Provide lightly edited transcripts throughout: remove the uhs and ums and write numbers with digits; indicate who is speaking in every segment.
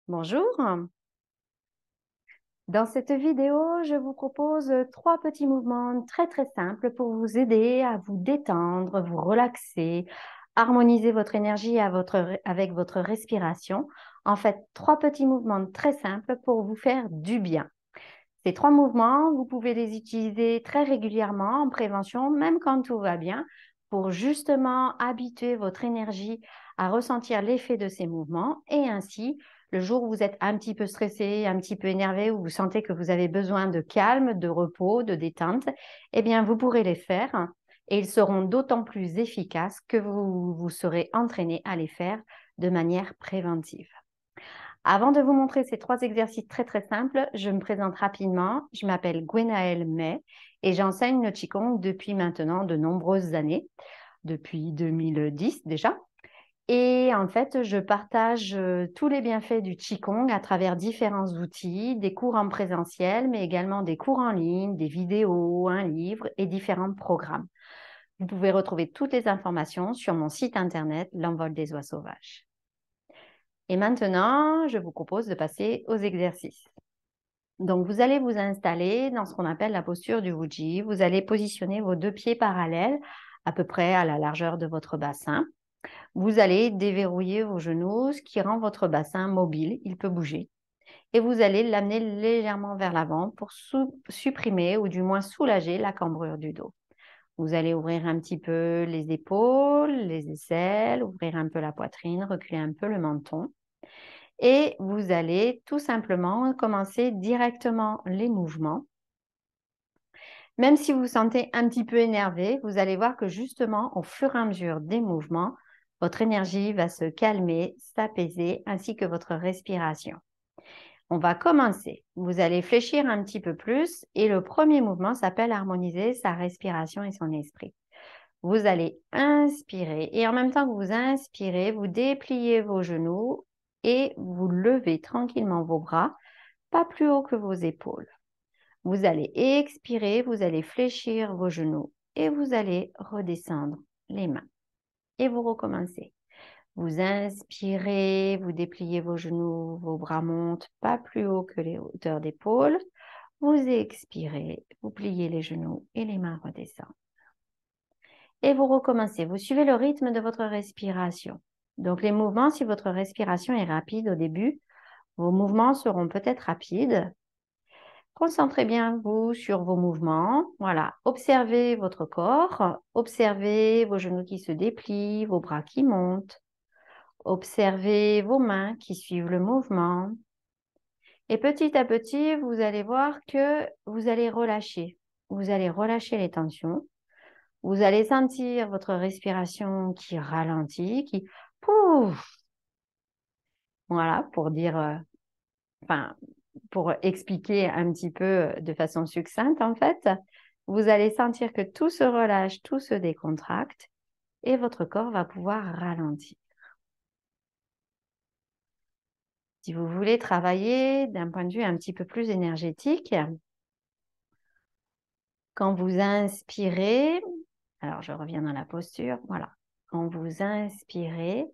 Speaker 1: Bonjour. Dans cette vidéo, je vous propose 3 petits mouvements très simples pour vous aider à vous détendre, vous relaxer, harmoniser votre énergie avec votre respiration. En fait, 3 petits mouvements très simples pour vous faire du bien. Ces 3 mouvements, vous pouvez les utiliser très régulièrement en prévention, même quand tout va bien, pour justement habituer votre énergie à ressentir l'effet de ces mouvements et ainsi, le jour où vous êtes un petit peu stressé, un petit peu énervé, où vous sentez que vous avez besoin de calme, de repos, de détente, eh bien, vous pourrez les faire et ils seront d'autant plus efficaces que vous vous serez entraîné à les faire de manière préventive. Avant de vous montrer ces 3 exercices très simples, je me présente rapidement. Je m'appelle Gwenaëlle May et j'enseigne le Qigong depuis maintenant de nombreuses années, depuis 2010 déjà. Et en fait, je partage tous les bienfaits du Qigong à travers différents outils, des cours en présentiel, mais également des cours en ligne, des vidéos, un livre et différents programmes. Vous pouvez retrouver toutes les informations sur mon site internet L'Envol des Oies Sauvages. Et maintenant, je vous propose de passer aux exercices. Donc, vous allez vous installer dans ce qu'on appelle la posture du Wuji. Vous allez positionner vos 2 pieds parallèles à peu près à la largeur de votre bassin. Vous allez déverrouiller vos genoux, ce qui rend votre bassin mobile, il peut bouger. Et vous allez l'amener légèrement vers l'avant pour supprimer ou du moins soulager la cambrure du dos. Vous allez ouvrir un petit peu les épaules, les aisselles, ouvrir un peu la poitrine, reculer un peu le menton. Et vous allez tout simplement commencer directement les mouvements. Même si vous vous sentez un petit peu énervé, vous allez voir que justement, au fur et à mesure des mouvements, votre énergie va se calmer, s'apaiser, ainsi que votre respiration. On va commencer. Vous allez fléchir un petit peu plus et le premier mouvement s'appelle harmoniser sa respiration et son esprit. Vous allez inspirer et en même temps que vous inspirez, vous dépliez vos genoux et vous levez tranquillement vos bras, pas plus haut que vos épaules. Vous allez expirer, vous allez fléchir vos genoux et vous allez redescendre les mains. Et vous recommencez. Vous inspirez, vous dépliez vos genoux, vos bras montent pas plus haut que les hauteurs d'épaule. Vous expirez, vous pliez les genoux et les mains redescendent. Et vous recommencez. Vous suivez le rythme de votre respiration. Donc les mouvements, si votre respiration est rapide au début, vos mouvements seront peut-être rapides. Concentrez bien vous sur vos mouvements. Voilà, observez votre corps, observez vos genoux qui se déplient, vos bras qui montent. Observez vos mains qui suivent le mouvement. Et petit à petit, vous allez voir que vous allez relâcher. Vous allez relâcher les tensions. Vous allez sentir votre respiration qui ralentit, qui pouf. Voilà, pour dire, pour expliquer un petit peu de façon succincte, en fait, vous allez sentir que tout se relâche, tout se décontracte et votre corps va pouvoir ralentir. Si vous voulez travailler d'un point de vue un petit peu plus énergétique, quand vous inspirez, alors je reviens dans la posture, voilà. Quand vous inspirez,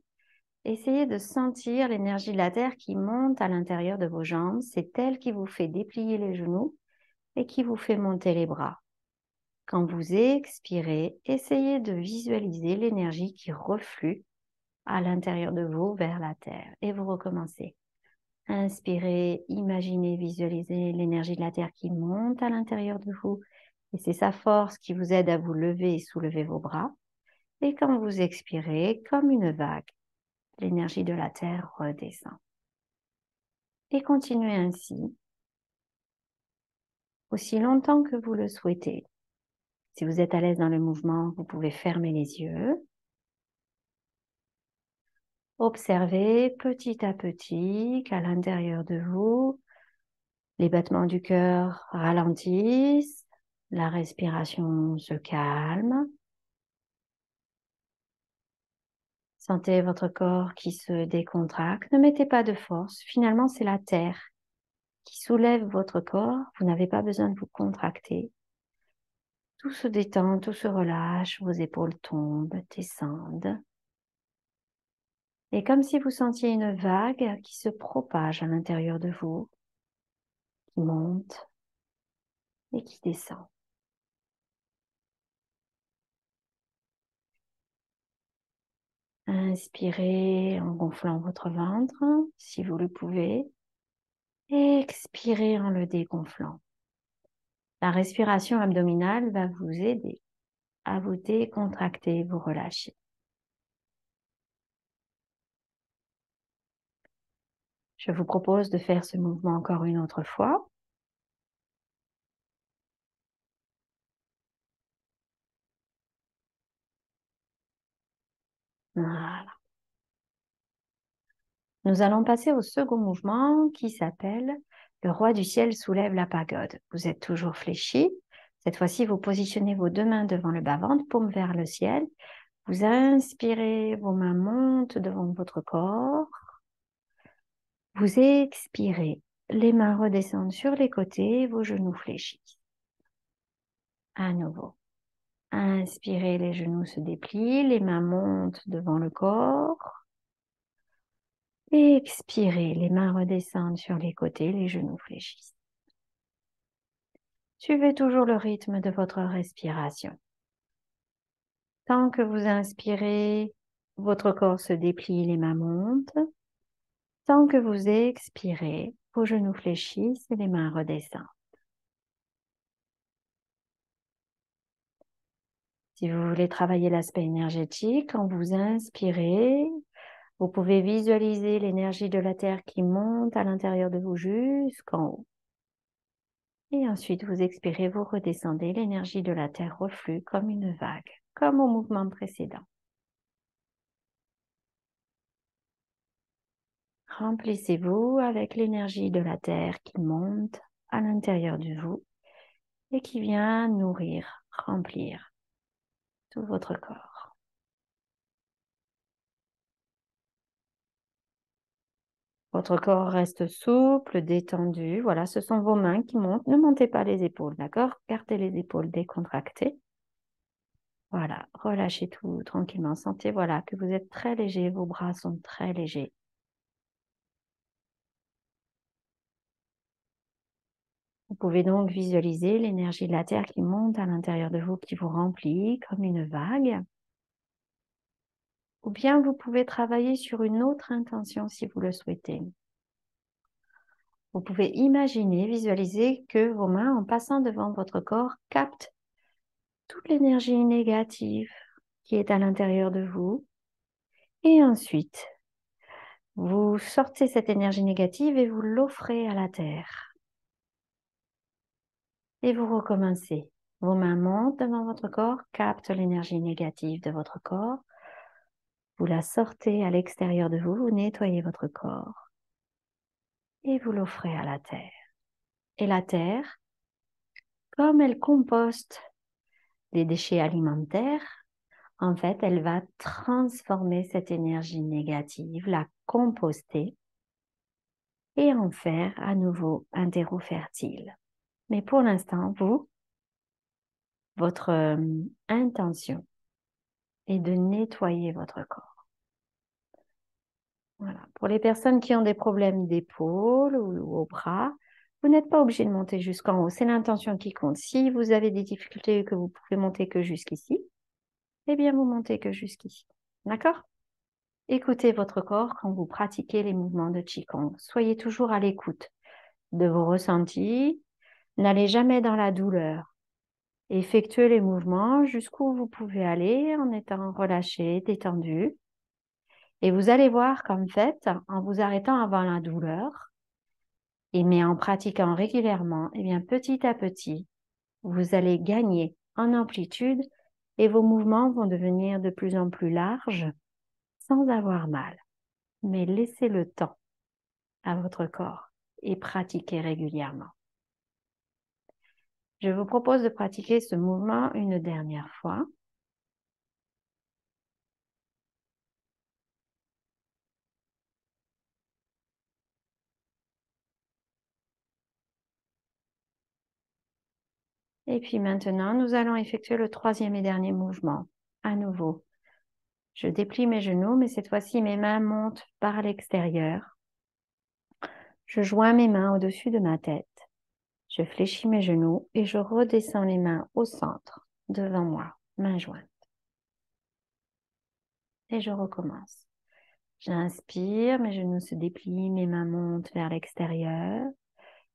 Speaker 1: essayez de sentir l'énergie de la terre qui monte à l'intérieur de vos jambes. C'est elle qui vous fait déplier les genoux et qui vous fait monter les bras. Quand vous expirez, essayez de visualiser l'énergie qui reflue à l'intérieur de vous vers la terre. Et vous recommencez. Inspirez, imaginez, visualisez l'énergie de la terre qui monte à l'intérieur de vous. Et c'est sa force qui vous aide à vous lever et soulever vos bras. Et quand vous expirez, comme une vague, l'énergie de la terre redescend. Et continuez ainsi, aussi longtemps que vous le souhaitez. Si vous êtes à l'aise dans le mouvement, vous pouvez fermer les yeux. Observez petit à petit qu'à l'intérieur de vous, les battements du cœur ralentissent, la respiration se calme. Sentez votre corps qui se décontracte. Ne mettez pas de force. Finalement, c'est la terre qui soulève votre corps. Vous n'avez pas besoin de vous contracter. Tout se détend, tout se relâche. Vos épaules tombent, descendent. Et comme si vous sentiez une vague qui se propage à l'intérieur de vous, qui monte et qui descend. Inspirez en gonflant votre ventre, si vous le pouvez. Expirez en le dégonflant. La respiration abdominale va vous aider à vous décontracter, vous relâcher. Je vous propose de faire ce mouvement encore une autre fois. Voilà. Nous allons passer au second mouvement qui s'appelle « Le roi du ciel soulève la pagode ». Vous êtes toujours fléchi. Cette fois-ci, vous positionnez vos deux mains devant le bas-ventre, paume vers le ciel. Vous inspirez, vos mains montent devant votre corps. Vous expirez, les mains redescendent sur les côtés, vos genoux fléchissent. À nouveau. Inspirez, les genoux se déplient, les mains montent devant le corps. Expirez, les mains redescendent sur les côtés, les genoux fléchissent. Suivez toujours le rythme de votre respiration. Tant que vous inspirez, votre corps se déplie, les mains montent. Tant que vous expirez, vos genoux fléchissent et les mains redescendent. Si vous voulez travailler l'aspect énergétique, quand vous inspirez, vous pouvez visualiser l'énergie de la Terre qui monte à l'intérieur de vous jusqu'en haut. Et ensuite, vous expirez, vous redescendez, l'énergie de la Terre reflue comme une vague, comme au mouvement précédent. Remplissez-vous avec l'énergie de la Terre qui monte à l'intérieur de vous et qui vient nourrir, remplir tout votre corps. Votre corps reste souple, détendu. Voilà, ce sont vos mains qui montent. Ne montez pas les épaules, d'accord? Gardez les épaules décontractées. Voilà, relâchez tout tranquillement. Sentez, voilà, que vous êtes très léger. Vos bras sont très légers. Vous pouvez donc visualiser l'énergie de la Terre qui monte à l'intérieur de vous, qui vous remplit comme une vague. Ou bien vous pouvez travailler sur une autre intention si vous le souhaitez. Vous pouvez imaginer, visualiser que vos mains, en passant devant votre corps, captent toute l'énergie négative qui est à l'intérieur de vous. Et ensuite, vous sortez cette énergie négative et vous l'offrez à la Terre. Et vous recommencez. Vos mains montent devant votre corps, captent l'énergie négative de votre corps. Vous la sortez à l'extérieur de vous, vous nettoyez votre corps. Et vous l'offrez à la Terre. Et la Terre, comme elle composte les déchets alimentaires, en fait, elle va transformer cette énergie négative, la composter et en faire à nouveau un terreau fertile. Mais pour l'instant, votre intention est de nettoyer votre corps. Voilà. Pour les personnes qui ont des problèmes d'épaule ou au bras, vous n'êtes pas obligé de monter jusqu'en haut. C'est l'intention qui compte. Si vous avez des difficultés et que vous pouvez monter que jusqu'ici, eh bien, vous montez que jusqu'ici. D'accord? Écoutez votre corps quand vous pratiquez les mouvements de Qigong. Soyez toujours à l'écoute de vos ressentis. N'allez jamais dans la douleur. Effectuez les mouvements jusqu'où vous pouvez aller en étant relâché, détendu. Et vous allez voir qu'en fait, en vous arrêtant avant la douleur, mais en pratiquant régulièrement, eh bien, petit à petit, vous allez gagner en amplitude et vos mouvements vont devenir de plus en plus larges sans avoir mal. Mais laissez le temps à votre corps et pratiquez régulièrement. Je vous propose de pratiquer ce mouvement une dernière fois. Et puis maintenant, nous allons effectuer le troisième et dernier mouvement. À nouveau, Je déplie mes genoux, mais cette fois-ci, mes mains montent par l'extérieur. Je joins mes mains au-dessus de ma tête. Je fléchis mes genoux et je redescends les mains au centre, devant moi, mains jointes. Et je recommence. J'inspire, mes genoux se déplient, mes mains montent vers l'extérieur.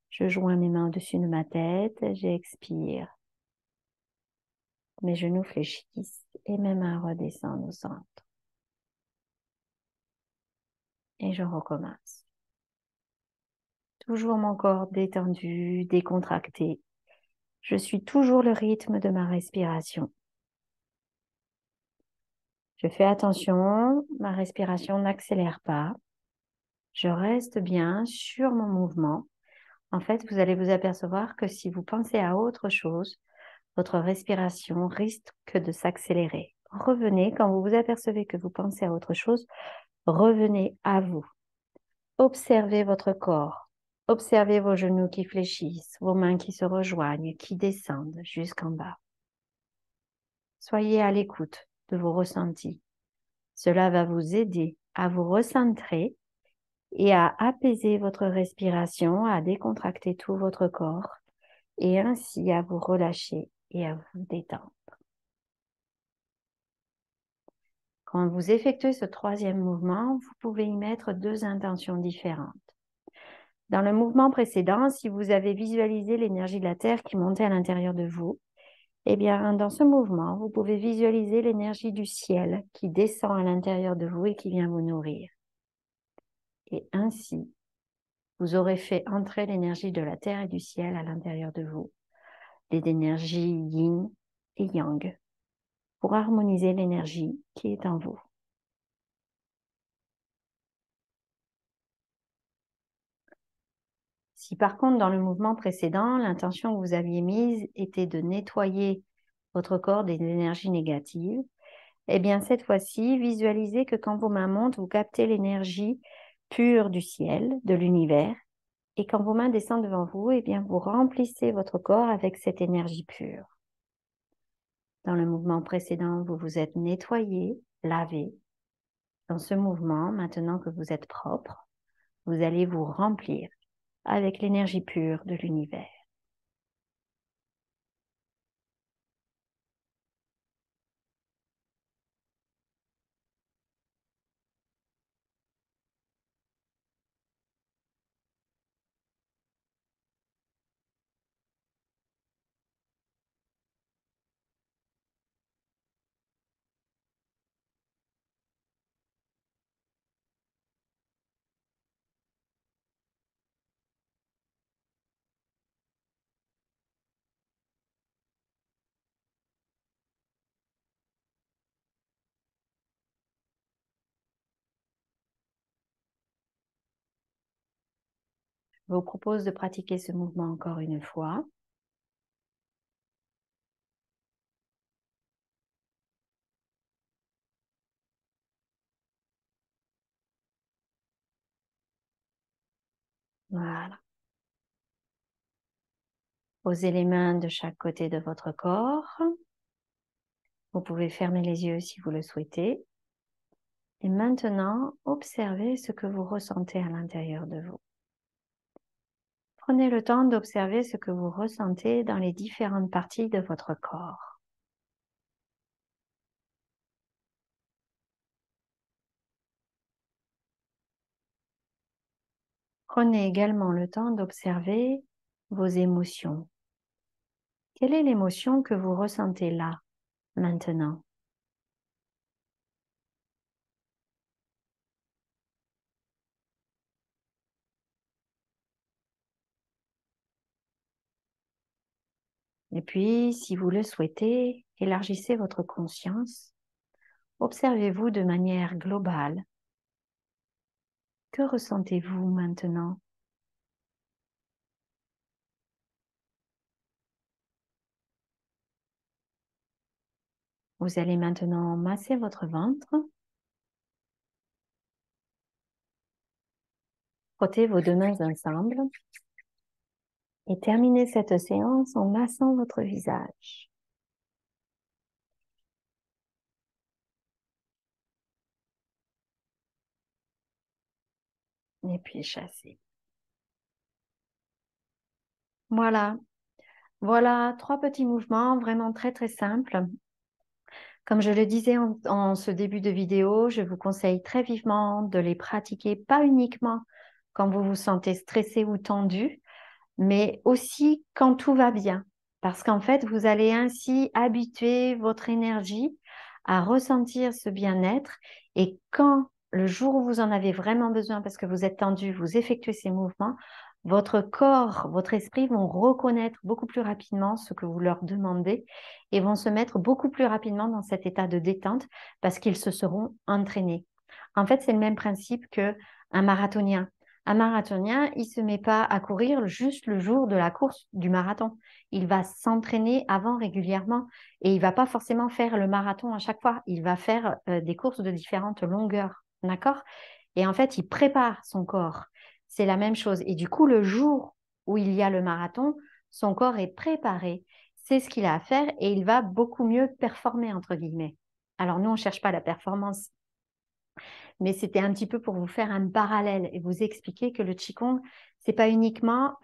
Speaker 1: Je joins mes mains au-dessus de ma tête, j'expire. Mes genoux fléchissent et mes mains redescendent au centre. Et je recommence. Toujours mon corps détendu, décontracté. Je suis toujours le rythme de ma respiration. Je fais attention, ma respiration n'accélère pas. Je reste bien sur mon mouvement. En fait, vous allez vous apercevoir que si vous pensez à autre chose, votre respiration risque de s'accélérer. Revenez, quand vous vous apercevez que vous pensez à autre chose, revenez à vous. Observez votre corps. Observez vos genoux qui fléchissent, vos mains qui se rejoignent, qui descendent jusqu'en bas. Soyez à l'écoute de vos ressentis. Cela va vous aider à vous recentrer et à apaiser votre respiration, à décontracter tout votre corps et ainsi à vous relâcher et à vous détendre. Quand vous effectuez ce troisième mouvement, vous pouvez y mettre deux intentions différentes. Dans le mouvement précédent, si vous avez visualisé l'énergie de la Terre qui montait à l'intérieur de vous, eh bien, dans ce mouvement, vous pouvez visualiser l'énergie du ciel qui descend à l'intérieur de vous et qui vient vous nourrir. Et ainsi, vous aurez fait entrer l'énergie de la Terre et du ciel à l'intérieur de vous, les énergies yin et yang, pour harmoniser l'énergie qui est en vous. Si par contre, dans le mouvement précédent, l'intention que vous aviez mise était de nettoyer votre corps des énergies négatives, eh bien, cette fois-ci, visualisez que quand vos mains montent, vous captez l'énergie pure du ciel, de l'univers, et quand vos mains descendent devant vous, eh bien, vous remplissez votre corps avec cette énergie pure. Dans le mouvement précédent, vous vous êtes nettoyé, lavé. Dans ce mouvement, maintenant que vous êtes propre, vous allez vous remplir avec l'énergie pure de l'univers. Je vous propose de pratiquer ce mouvement encore une fois. Voilà. Posez les mains de chaque côté de votre corps. Vous pouvez fermer les yeux si vous le souhaitez. Et maintenant, observez ce que vous ressentez à l'intérieur de vous. Prenez le temps d'observer ce que vous ressentez dans les différentes parties de votre corps. Prenez également le temps d'observer vos émotions. Quelle est l'émotion que vous ressentez là, maintenant? Et puis, si vous le souhaitez, élargissez votre conscience. Observez-vous de manière globale. Que ressentez-vous maintenant? Vous allez maintenant masser votre ventre. Frottez vos deux mains ensemble et terminez cette séance en massant votre visage. Et puis chasser. Voilà. Voilà, 3 petits mouvements vraiment très très simples. Comme je le disais en ce début de vidéo, je vous conseille très vivement de les pratiquer, pas uniquement quand vous vous sentez stressé ou tendu, mais aussi quand tout va bien. Parce qu'en fait, vous allez ainsi habituer votre énergie à ressentir ce bien-être. Et quand le jour où vous en avez vraiment besoin, parce que vous êtes tendu, vous effectuez ces mouvements, votre corps, votre esprit vont reconnaître beaucoup plus rapidement ce que vous leur demandez et vont se mettre beaucoup plus rapidement dans cet état de détente parce qu'ils se seront entraînés. En fait, c'est le même principe qu'un marathonien. Un marathonien, il ne se met pas à courir juste le jour de la course du marathon. Il va s'entraîner avant régulièrement et il ne va pas forcément faire le marathon à chaque fois. Il va faire des courses de différentes longueurs. D'accord? Et en fait, il prépare son corps. C'est la même chose. Et du coup, le jour où il y a le marathon, son corps est préparé. C'est ce qu'il a à faire et il va beaucoup mieux performer, entre guillemets. Alors, nous, on ne cherche pas la performance, mais c'était un petit peu pour vous faire un parallèle et vous expliquer que le Qigong, c'est pas uniquement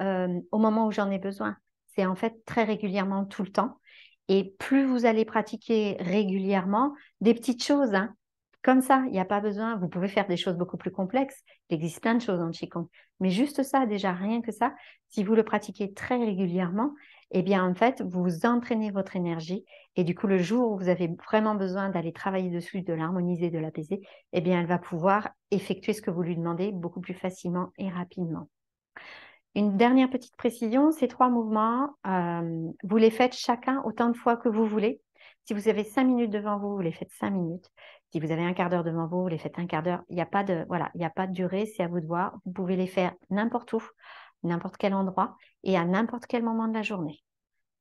Speaker 1: au moment où j'en ai besoin. C'est en fait très régulièrement tout le temps. Et plus vous allez pratiquer régulièrement, des petites choses, hein, comme ça, il n'y a pas besoin. Vous pouvez faire des choses beaucoup plus complexes. Il existe plein de choses en Qigong. Mais juste ça, déjà, rien que ça, si vous le pratiquez très régulièrement, eh bien, en fait, vous entraînez votre énergie. Et du coup, le jour où vous avez vraiment besoin d'aller travailler dessus, de l'harmoniser, de l'apaiser, eh bien, elle va pouvoir effectuer ce que vous lui demandez beaucoup plus facilement et rapidement. Une dernière petite précision, ces 3 mouvements, vous les faites chacun autant de fois que vous voulez. Si vous avez 5 minutes devant vous, vous les faites 5 minutes. Si vous avez un quart d'heure devant vous, vous les faites un quart d'heure. Il n'y a pas de, voilà, il n'y a pas de durée, c'est à vous de voir. Vous pouvez les faire n'importe où, n'importe quel endroit et à n'importe quel moment de la journée.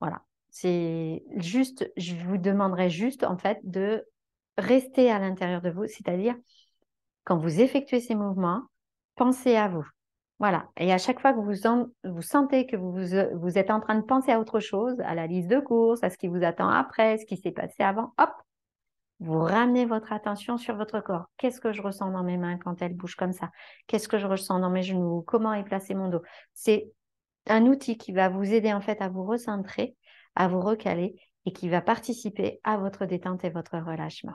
Speaker 1: Voilà. C'est juste, je vous demanderai juste en fait de rester à l'intérieur de vous, c'est-à-dire quand vous effectuez ces mouvements, pensez à vous. Voilà. Et à chaque fois que vous sentez que vous êtes en train de penser à autre chose, à la liste de courses, à ce qui vous attend après, ce qui s'est passé avant, hop, vous ramenez votre attention sur votre corps. Qu'est-ce que je ressens dans mes mains quand elles bougent comme ça? Qu'est-ce que je ressens dans mes genoux? Comment est placé mon dos? C'est un outil qui va vous aider en fait à vous recentrer, à vous recaler et qui va participer à votre détente et votre relâchement.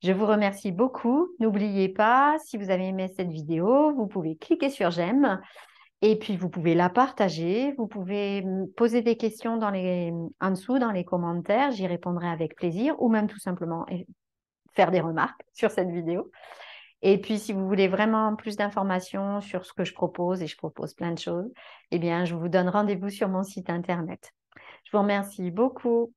Speaker 1: Je vous remercie beaucoup. N'oubliez pas, si vous avez aimé cette vidéo, vous pouvez cliquer sur j'aime et puis vous pouvez la partager. Vous pouvez me poser des questions en dessous dans les commentaires. J'y répondrai avec plaisir ou même tout simplement faire des remarques sur cette vidéo. Et puis, si vous voulez vraiment plus d'informations sur ce que je propose, et je propose plein de choses, eh bien, je vous donne rendez-vous sur mon site internet. Je vous remercie beaucoup.